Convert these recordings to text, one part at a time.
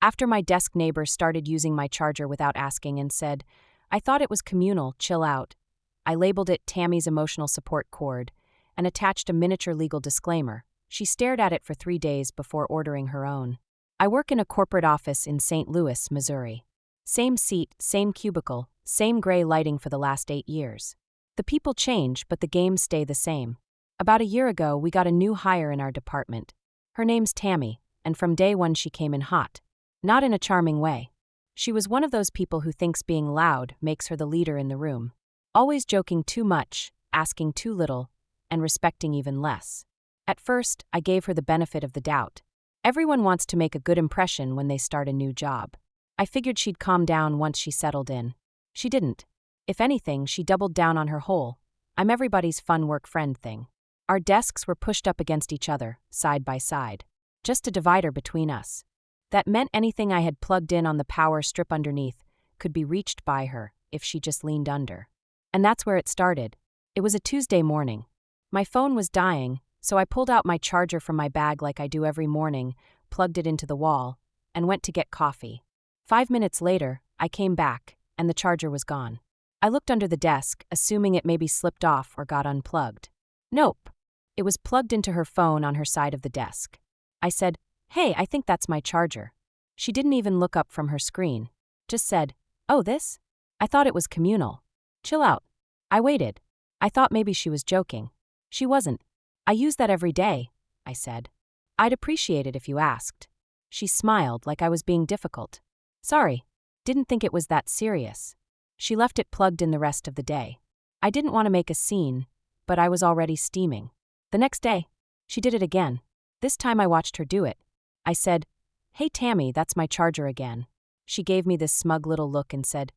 After my desk neighbor started using my charger without asking and said, "I thought it was communal, chill out," I labeled it Tammy's emotional support cord and attached a miniature legal disclaimer. She stared at it for 3 days before ordering her own. I work in a corporate office in St. Louis, Missouri. Same seat, same cubicle, same gray lighting for the last 8 years. The people change, but the games stay the same. About a year ago, we got a new hire in our department. Her name's Tammy, and from day one she came in hot. Not in a charming way. She was one of those people who thinks being loud makes her the leader in the room. Always joking too much, asking too little, and respecting even less. At first, I gave her the benefit of the doubt. Everyone wants to make a good impression when they start a new job. I figured she'd calm down once she settled in. She didn't. If anything, she doubled down on her whole "I'm everybody's fun work friend" thing. Our desks were pushed up against each other, side by side. Just a divider between us. That meant anything I had plugged in on the power strip underneath could be reached by her if she just leaned under. And that's where it started. It was a Tuesday morning. My phone was dying, so I pulled out my charger from my bag like I do every morning, plugged it into the wall, and went to get coffee. 5 minutes later, I came back, and the charger was gone. I looked under the desk, assuming it maybe slipped off or got unplugged. Nope. It was plugged into her phone on her side of the desk. I said, "Hey, I think that's my charger." She didn't even look up from her screen. Just said, "Oh, this?" I thought it was communal. Chill out. I waited. I thought maybe she was joking. She wasn't. "I use that every day," I said. "I'd appreciate it if you asked." She smiled like I was being difficult. "Sorry. Didn't think it was that serious." She left it plugged in the rest of the day. I didn't want to make a scene, but I was already steaming. The next day, she did it again. This time I watched her do it. I said, "Hey Tammy, that's my charger again." She gave me this smug little look and said,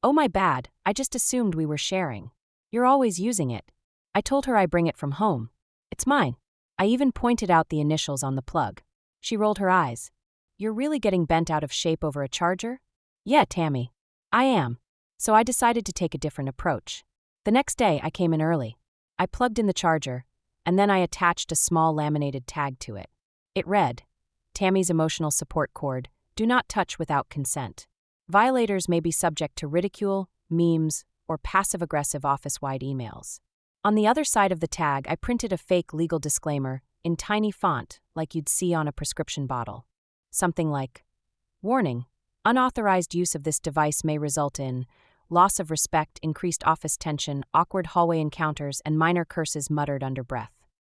"Oh, my bad, I just assumed we were sharing. You're always using it." I told her I bring it from home. "It's mine." I even pointed out the initials on the plug. She rolled her eyes. "You're really getting bent out of shape over a charger?" "Yeah, Tammy. I am." So I decided to take a different approach. The next day, I came in early. I plugged in the charger, and then I attached a small laminated tag to it. It read, "Tammy's emotional support cord, do not touch without consent. Violators may be subject to ridicule, memes, or passive-aggressive office-wide emails." On the other side of the tag, I printed a fake legal disclaimer in tiny font like you'd see on a prescription bottle. Something like, "Warning, unauthorized use of this device may result in loss of respect, increased office tension, awkward hallway encounters, and minor curses muttered under breath.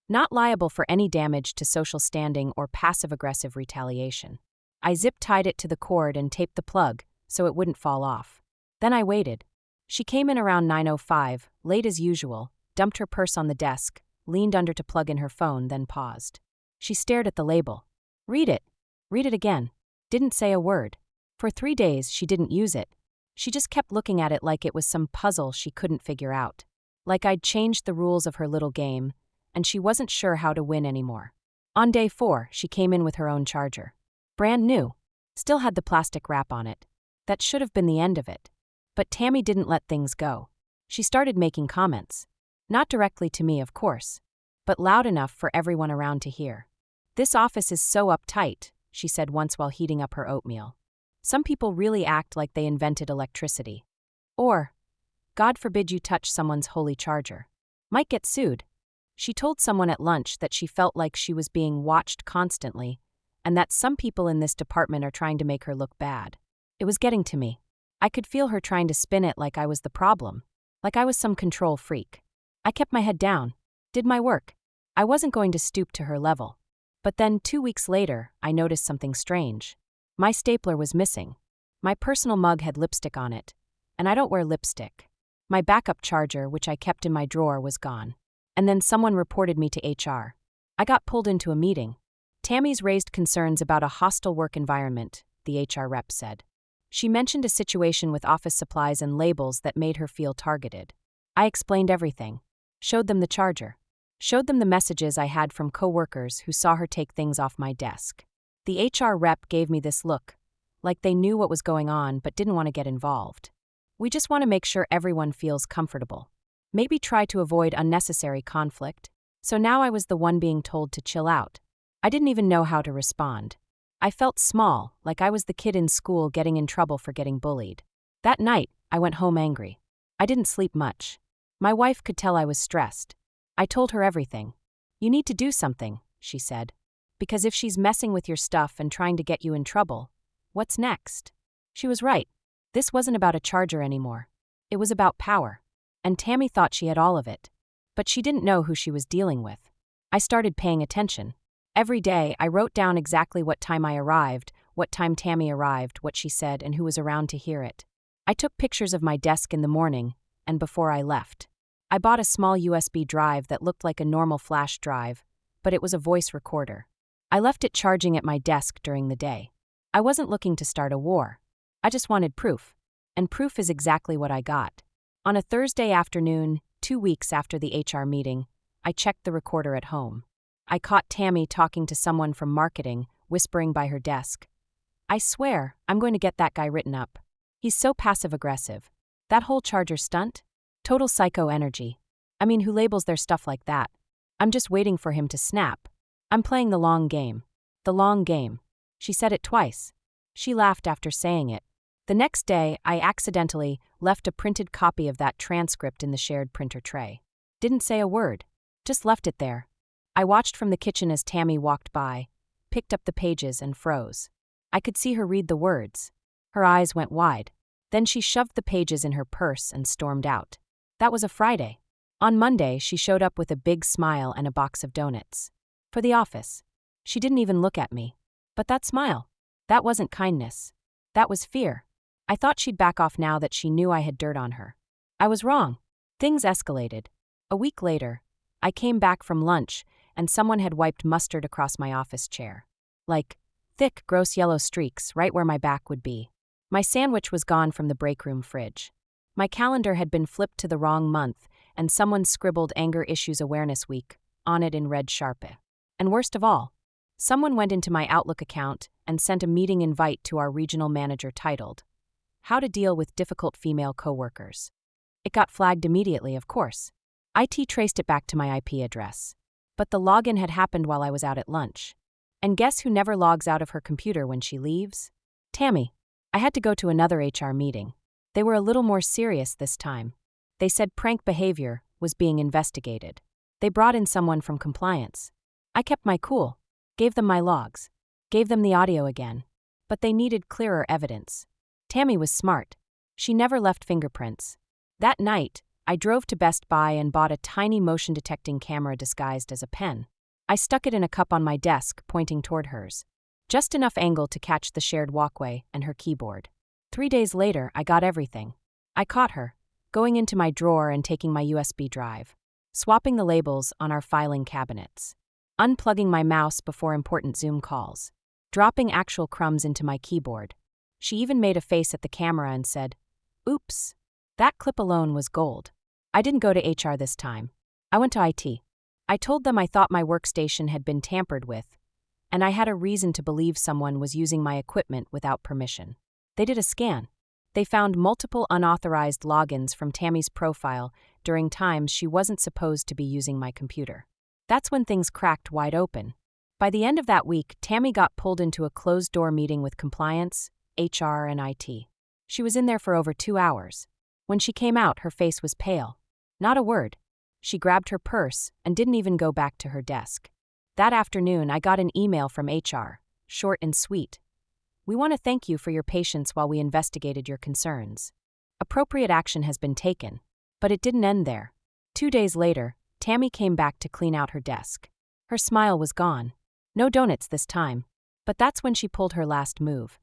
Not liable for any damage to social standing or passive-aggressive retaliation." I zip-tied it to the cord and taped the plug so it wouldn't fall off. Then I waited. She came in around 9:05, late as usual, dumped her purse on the desk, leaned under to plug in her phone, then paused. She stared at the label. "Read it. Read it again." Didn't say a word. For 3 days, she didn't use it. She just kept looking at it like it was some puzzle she couldn't figure out. Like I'd changed the rules of her little game, and she wasn't sure how to win anymore. On day 4, she came in with her own charger. Brand new. Still had the plastic wrap on it. That should have been the end of it. But Tammy didn't let things go. She started making comments. Not directly to me, of course, but loud enough for everyone around to hear. "This office is so uptight," she said once while heating up her oatmeal. "Some people really act like they invented electricity." Or, "God forbid you touch someone's holy charger. Might get sued." She told someone at lunch that she felt like she was being watched constantly, and that some people in this department are trying to make her look bad. It was getting to me. I could feel her trying to spin it like I was the problem, like I was some control freak. I kept my head down, did my work. I wasn't going to stoop to her level. But then 2 weeks later, I noticed something strange. My stapler was missing. My personal mug had lipstick on it, and I don't wear lipstick. My backup charger, which I kept in my drawer, was gone. And then someone reported me to HR. I got pulled into a meeting. Tammy's raised concerns about a hostile work environment, the HR rep said. She mentioned a situation with office supplies and labels that made her feel targeted. I explained everything. Showed them the charger. Showed them the messages I had from coworkers who saw her take things off my desk. The HR rep gave me this look, like they knew what was going on but didn't want to get involved. "We just want to make sure everyone feels comfortable. Maybe try to avoid unnecessary conflict." So now I was the one being told to chill out. I didn't even know how to respond. I felt small, like I was the kid in school getting in trouble for getting bullied. That night, I went home angry. I didn't sleep much. My wife could tell I was stressed. I told her everything. "You need to do something," she said. "Because if she's messing with your stuff and trying to get you in trouble, what's next?" She was right. This wasn't about a charger anymore. It was about power. And Tammy thought she had all of it. But she didn't know who she was dealing with. I started paying attention. Every day, I wrote down exactly what time I arrived, what time Tammy arrived, what she said, and who was around to hear it. I took pictures of my desk in the morning and before I left. I bought a small USB drive that looked like a normal flash drive, but it was a voice recorder. I left it charging at my desk during the day. I wasn't looking to start a war. I just wanted proof. And proof is exactly what I got. On a Thursday afternoon, 2 weeks after the HR meeting, I checked the recorder at home. I caught Tammy talking to someone from marketing, whispering by her desk. "I swear, I'm going to get that guy written up. He's so passive-aggressive. That whole charger stunt? Total psycho energy. I mean, who labels their stuff like that? I'm just waiting for him to snap. I'm playing the long game. The long game." She said it twice. She laughed after saying it. The next day, I accidentally left a printed copy of that transcript in the shared printer tray. Didn't say a word. Just left it there. I watched from the kitchen as Tammy walked by, picked up the pages and froze. I could see her read the words. Her eyes went wide. Then she shoved the pages in her purse and stormed out. That was a Friday. On Monday, she showed up with a big smile and a box of donuts. For the office. She didn't even look at me. But that smile, that wasn't kindness. That was fear. I thought she'd back off now that she knew I had dirt on her. I was wrong. Things escalated. A week later, I came back from lunch and someone had wiped mustard across my office chair. Like, thick, gross yellow streaks right where my back would be. My sandwich was gone from the break room fridge. My calendar had been flipped to the wrong month and someone scribbled Anger Issues Awareness Week on it in red Sharpie. And worst of all, someone went into my Outlook account and sent a meeting invite to our regional manager titled, "How to Deal with Difficult Female Coworkers." It got flagged immediately, of course. IT traced it back to my IP address. But the login had happened while I was out at lunch. And guess who never logs out of her computer when she leaves? Tammy. I had to go to another HR meeting. They were a little more serious this time. They said prank behavior was being investigated. They brought in someone from compliance. I kept my cool, gave them my logs, gave them the audio again. But they needed clearer evidence. Tammy was smart. She never left fingerprints. That night, I drove to Best Buy and bought a tiny motion-detecting camera disguised as a pen. I stuck it in a cup on my desk, pointing toward hers. Just enough angle to catch the shared walkway and her keyboard. 3 days later, I got everything. I caught her, going into my drawer and taking my USB drive, swapping the labels on our filing cabinets, unplugging my mouse before important Zoom calls, dropping actual crumbs into my keyboard. She even made a face at the camera and said, "Oops." That clip alone was gold. I didn't go to HR this time. I went to IT. I told them I thought my workstation had been tampered with, and I had a reason to believe someone was using my equipment without permission. They did a scan. They found multiple unauthorized logins from Tammy's profile during times she wasn't supposed to be using my computer. That's when things cracked wide open. By the end of that week, Tammy got pulled into a closed-door meeting with compliance, HR, and IT. She was in there for over 2 hours. When she came out, her face was pale. Not a word. She grabbed her purse and didn't even go back to her desk. That afternoon, I got an email from HR, short and sweet. "We want to thank you for your patience while we investigated your concerns. Appropriate action has been taken." But it didn't end there. 2 days later, Tammy came back to clean out her desk. Her smile was gone. No donuts this time. But that's when she pulled her last move.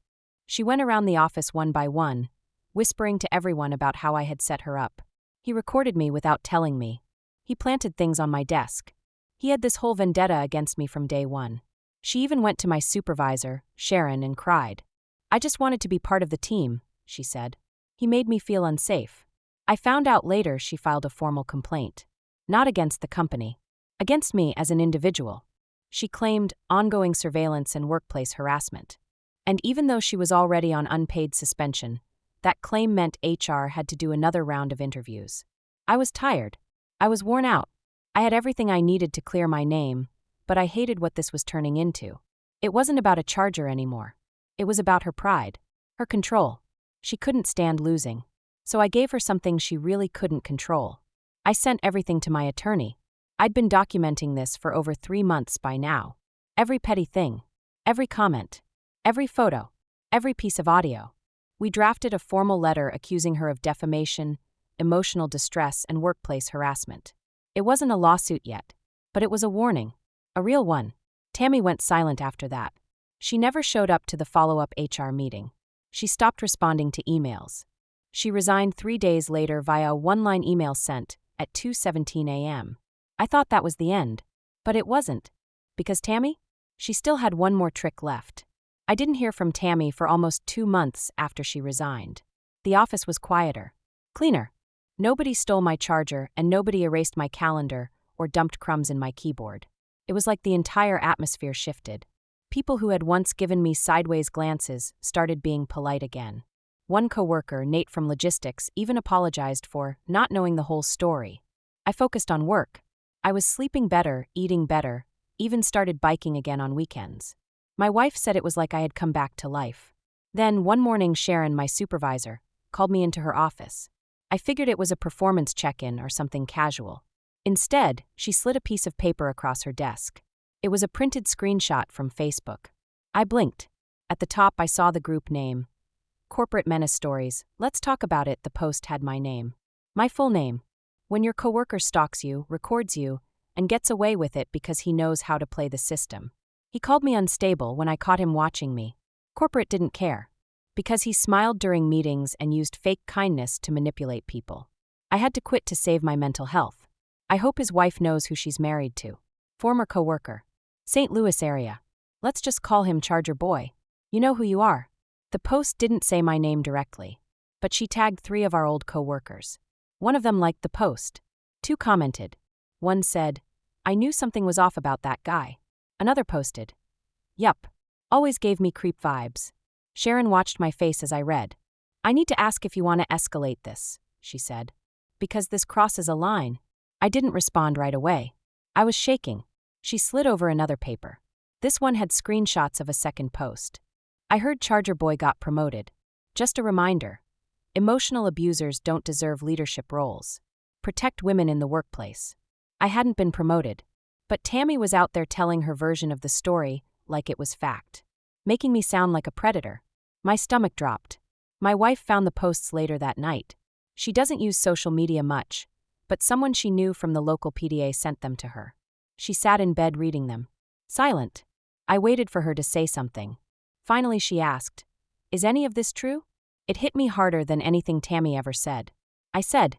She went around the office one by one, whispering to everyone about how I had set her up. He recorded me without telling me. He planted things on my desk. He had this whole vendetta against me from day one. She even went to my supervisor, Sharon, and cried. "I just wanted to be part of the team," she said. "He made me feel unsafe." I found out later she filed a formal complaint. Not against the company. Against me as an individual. She claimed ongoing surveillance and workplace harassment. And even though she was already on unpaid suspension, that claim meant HR had to do another round of interviews. I was tired. I was worn out. I had everything I needed to clear my name, but I hated what this was turning into. It wasn't about a charger anymore. It was about her pride, her control. She couldn't stand losing. So I gave her something she really couldn't control. I sent everything to my attorney. I'd been documenting this for over 3 months by now. Every petty thing, every comment, every photo, every piece of audio. We drafted a formal letter accusing her of defamation, emotional distress, and workplace harassment. It wasn't a lawsuit yet, but it was a warning, a real one. Tammy went silent after that. She never showed up to the follow-up HR meeting. She stopped responding to emails. She resigned 3 days later via a one-line email sent at 2:17 a.m. I thought that was the end, but it wasn't. Because Tammy? She still had one more trick left. I didn't hear from Tammy for almost 2 months after she resigned. The office was quieter, cleaner. Nobody stole my charger and nobody erased my calendar or dumped crumbs in my keyboard. It was like the entire atmosphere shifted. People who had once given me sideways glances started being polite again. One coworker, Nate from logistics, even apologized for not knowing the whole story. I focused on work. I was sleeping better, eating better, even started biking again on weekends. My wife said it was like I had come back to life. Then, one morning, Sharon, my supervisor, called me into her office. I figured it was a performance check-in or something casual. Instead, she slid a piece of paper across her desk. It was a printed screenshot from Facebook. I blinked. At the top, I saw the group name. Corporate Menace Stories. Let's talk about it. The post had my name. My full name. When your coworker stalks you, records you, and gets away with it because he knows how to play the system. He called me unstable when I caught him watching me. Corporate didn't care. Because he smiled during meetings and used fake kindness to manipulate people. I had to quit to save my mental health. I hope his wife knows who she's married to. Former coworker. St. Louis area. Let's just call him Charger Boy. You know who you are. The post didn't say my name directly, but she tagged 3 of our old coworkers. One of them liked the post. 2 commented. One said, "I knew something was off about that guy." Another posted, "Yup. Always gave me creep vibes." Sharon watched my face as I read. "I need to ask if you want to escalate this," she said. "Because this crosses a line." I didn't respond right away. I was shaking. She slid over another paper. This one had screenshots of a second post. I heard Charger Boy got promoted. Just a reminder. Emotional abusers don't deserve leadership roles. Protect women in the workplace. I hadn't been promoted. But Tammy was out there telling her version of the story like it was fact. Making me sound like a predator. My stomach dropped. My wife found the posts later that night. She doesn't use social media much, but someone she knew from the local PDA sent them to her. She sat in bed reading them. Silent. I waited for her to say something. Finally she asked, "Is any of this true?" It hit me harder than anything Tammy ever said. I said,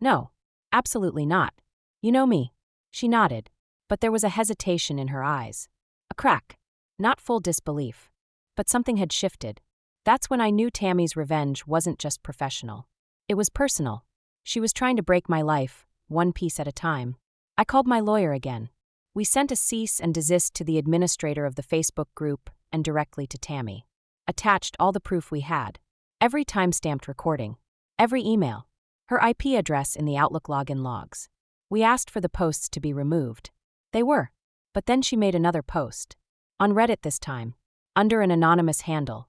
"No, absolutely not. You know me." She nodded, but there was a hesitation in her eyes. A crack. Not full disbelief. But something had shifted. That's when I knew Tammy's revenge wasn't just professional. It was personal. She was trying to break my life, one piece at a time. I called my lawyer again. We sent a cease and desist to the administrator of the Facebook group and directly to Tammy. Attached all the proof we had. Every time-stamped recording. Every email. Her IP address in the Outlook login logs. We asked for the posts to be removed. They were. But then she made another post. On Reddit this time. Under an anonymous handle.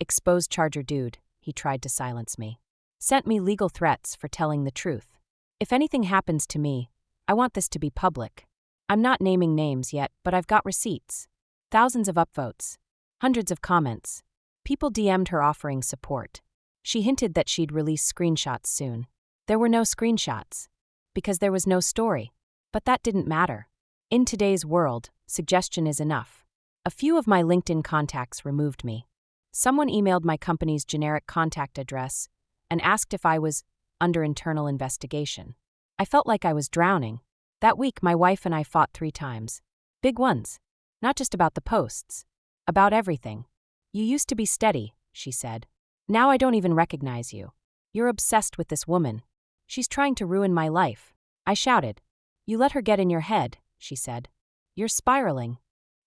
Exposed Charger Dude, he tried to silence me. Sent me legal threats for telling the truth. If anything happens to me, I want this to be public. I'm not naming names yet, but I've got receipts. Thousands of upvotes. Hundreds of comments. People DM'd her offering support. She hinted that she'd release screenshots soon. There were no screenshots. Because there was no story. But that didn't matter. In today's world, suggestion is enough. A few of my LinkedIn contacts removed me. Someone emailed my company's generic contact address and asked if I was under internal investigation. I felt like I was drowning. That week, my wife and I fought 3 times. Big ones. Not just about the posts. About everything. "You used to be steady," she said. "Now I don't even recognize you. You're obsessed with this woman. She's trying to ruin my life." I shouted. "You let her get in your head," she said. "You're spiraling."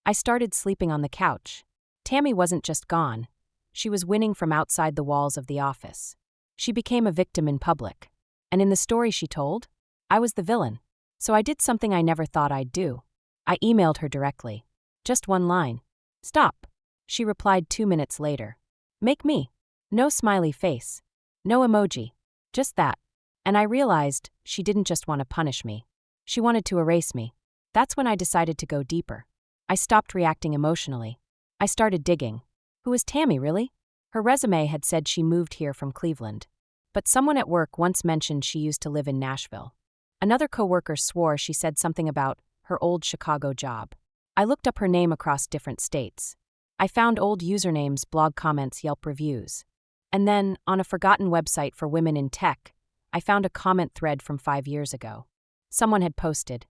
I started sleeping on the couch. Tammy wasn't just gone. She was winning from outside the walls of the office. She became a victim in public. And in the story she told, I was the villain. So I did something I never thought I'd do. I emailed her directly. Just one line. Stop, she replied 2 minutes later. Make me. No smiley face. No emoji. Just that. And I realized she didn't just want to punish me. She wanted to erase me. That's when I decided to go deeper. I stopped reacting emotionally. I started digging. Who is Tammy, really? Her resume had said she moved here from Cleveland. But someone at work once mentioned she used to live in Nashville. Another coworker swore she said something about her old Chicago job. I looked up her name across different states. I found old usernames, blog comments, Yelp reviews. And then, on a forgotten website for women in tech, I found a comment thread from 5 years ago. Someone had posted,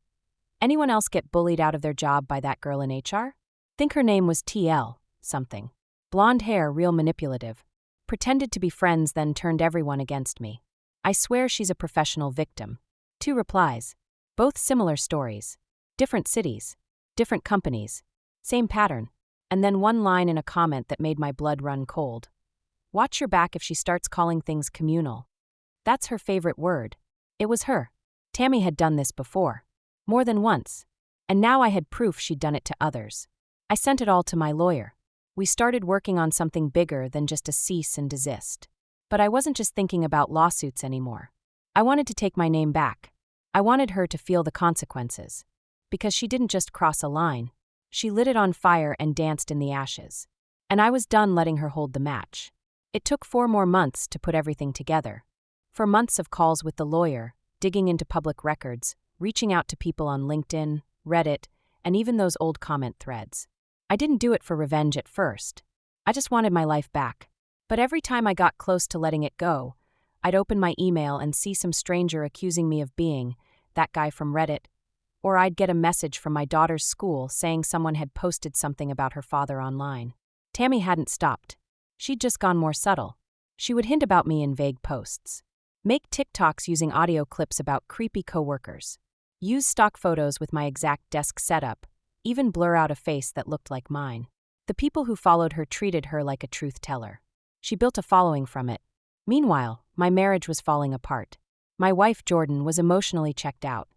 "Anyone else get bullied out of their job by that girl in HR?" Think her name was TL something. Blonde hair, real manipulative. Pretended to be friends, then turned everyone against me. I swear she's a professional victim. 2 replies. Both similar stories. Different cities. Different companies. Same pattern. And then one line in a comment that made my blood run cold. Watch your back if she starts calling things communal. That's her favorite word. It was her. Tammy had done this before. More than once. And now I had proof she'd done it to others. I sent it all to my lawyer. We started working on something bigger than just a cease and desist. But I wasn't just thinking about lawsuits anymore. I wanted to take my name back. I wanted her to feel the consequences. Because she didn't just cross a line. She lit it on fire and danced in the ashes. And I was done letting her hold the match. It took 4 more months to put everything together. 4 months of calls with the lawyer, digging into public records, reaching out to people on LinkedIn, Reddit, and even those old comment threads. I didn't do it for revenge at first. I just wanted my life back. But every time I got close to letting it go, I'd open my email and see some stranger accusing me of being that guy from Reddit, or I'd get a message from my daughter's school saying someone had posted something about her father online. Tammy hadn't stopped. She'd just gone more subtle. She would hint about me in vague posts. Make TikToks using audio clips about creepy coworkers. Use stock photos with my exact desk setup, even blur out a face that looked like mine. The people who followed her treated her like a truth teller. She built a following from it. Meanwhile, my marriage was falling apart. My wife, Jordan, was emotionally checked out.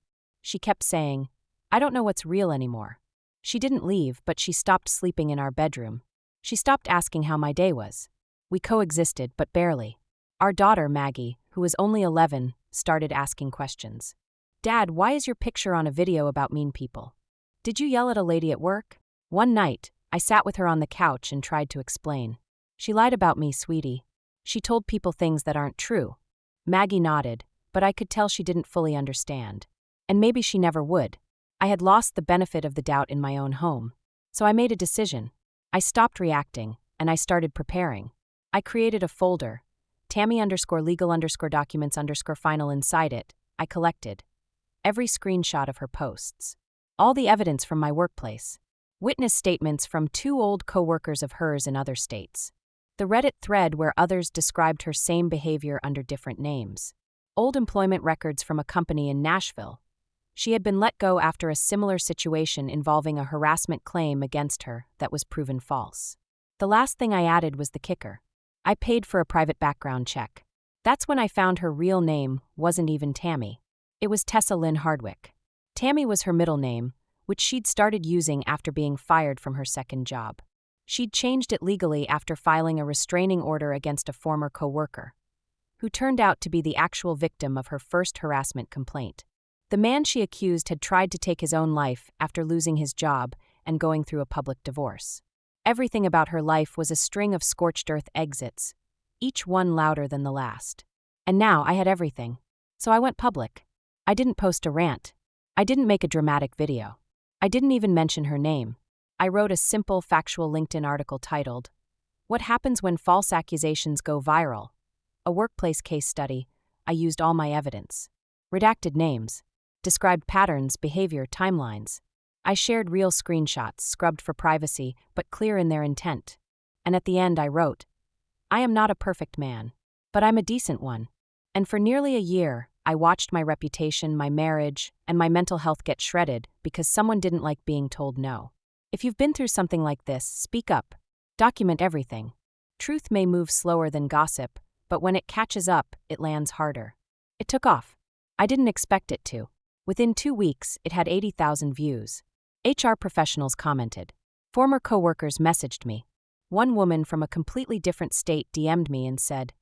She kept saying, "I don't know what's real anymore." She didn't leave, but she stopped sleeping in our bedroom. She stopped asking how my day was. We coexisted, but barely. Our daughter, Maggie, who was only 11, started asking questions. "Dad, why is your picture on a video about mean people? Did you yell at a lady at work?" One night, I sat with her on the couch and tried to explain. "She lied about me, sweetie. She told people things that aren't true." Maggie nodded, but I could tell she didn't fully understand. And maybe she never would. I had lost the benefit of the doubt in my own home. So I made a decision. I stopped reacting, and I started preparing. I created a folder, Tammy_legal_documents_final. Inside it, I collected every screenshot of her posts. All the evidence from my workplace. Witness statements from 2 old coworkers of hers in other states. The Reddit thread where others described her same behavior under different names. Old employment records from a company in Nashville. She had been let go after a similar situation involving a harassment claim against her that was proven false. The last thing I added was the kicker. I paid for a private background check. That's when I found her real name wasn't even Tammy. It was Tessa Lynn Hardwick. Tammy was her middle name, which she'd started using after being fired from her second job. She'd changed it legally after filing a restraining order against a former coworker, who turned out to be the actual victim of her first harassment complaint. The man she accused had tried to take his own life after losing his job and going through a public divorce. Everything about her life was a string of scorched earth exits, each one louder than the last. And now I had everything. So I went public. I didn't post a rant. I didn't make a dramatic video. I didn't even mention her name. I wrote a simple, factual LinkedIn article titled, "What Happens When False Accusations Go Viral?" A workplace case study. I used all my evidence. Redacted names. Described patterns, behavior, timelines. I shared real screenshots, scrubbed for privacy, but clear in their intent. And at the end I wrote, "I am not a perfect man, but I'm a decent one." And for nearly a year, I watched my reputation, my marriage, and my mental health get shredded because someone didn't like being told no. If you've been through something like this, speak up. Document everything. Truth may move slower than gossip, but when it catches up, it lands harder. It took off. I didn't expect it to. Within 2 weeks, it had 80,000 views. HR professionals commented, Former coworkers messaged me. One woman from a completely different state DM'd me and said,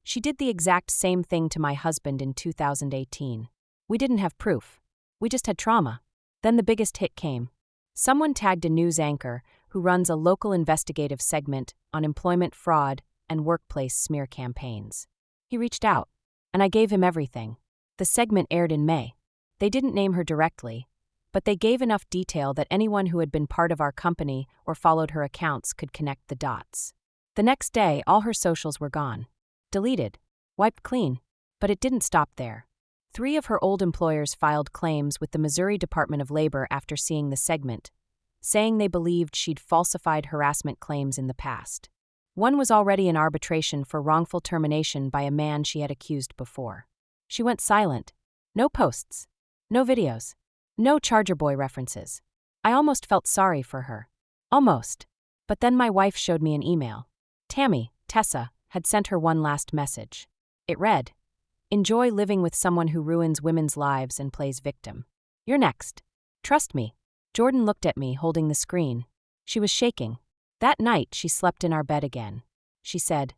"She did the exact same thing to my husband in 2018. We didn't have proof. We just had trauma." Then the biggest hit came. Someone tagged a news anchor who runs a local investigative segment on employment fraud and workplace smear campaigns. He reached out, and I gave him everything. The segment aired in May. They didn't name her directly, but they gave enough detail that anyone who had been part of our company or followed her accounts could connect the dots. The next day, all her socials were gone. Deleted. Wiped clean. But it didn't stop there. 3 of her old employers filed claims with the Missouri Department of Labor after seeing the segment, saying they believed she'd falsified harassment claims in the past. One was already in arbitration for wrongful termination by a man she had accused before. She went silent. No posts. No videos. No Charger Boy references. I almost felt sorry for her. Almost. But then my wife showed me an email. Tammy, Tessa, had sent her one last message. It read, "Enjoy living with someone who ruins women's lives and plays victim. You're next. Trust me." Jordan looked at me, holding the screen. She was shaking. That night, she slept in our bed again. She said,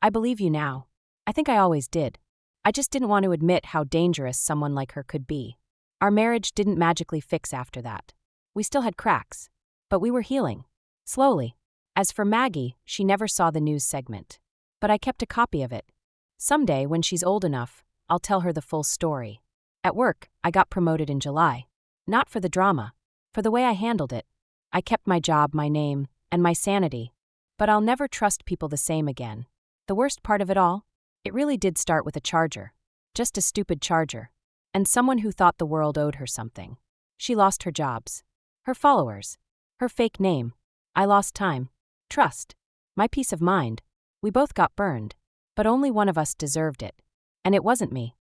"I believe you now. I think I always did. I just didn't want to admit how dangerous someone like her could be." Our marriage didn't magically fix after that. We still had cracks. But we were healing. Slowly. As for Maggie, she never saw the news segment. But I kept a copy of it. Someday, when she's old enough, I'll tell her the full story. At work, I got promoted in July. Not for the drama. For the way I handled it. I kept my job, my name, and my sanity. But I'll never trust people the same again. The worst part of it all? It really did start with a charger. Just a stupid charger. And someone who thought the world owed her something. She lost her jobs. Her followers. Her fake name. I lost time. Trust. My peace of mind. We both got burned. But only one of us deserved it. And it wasn't me.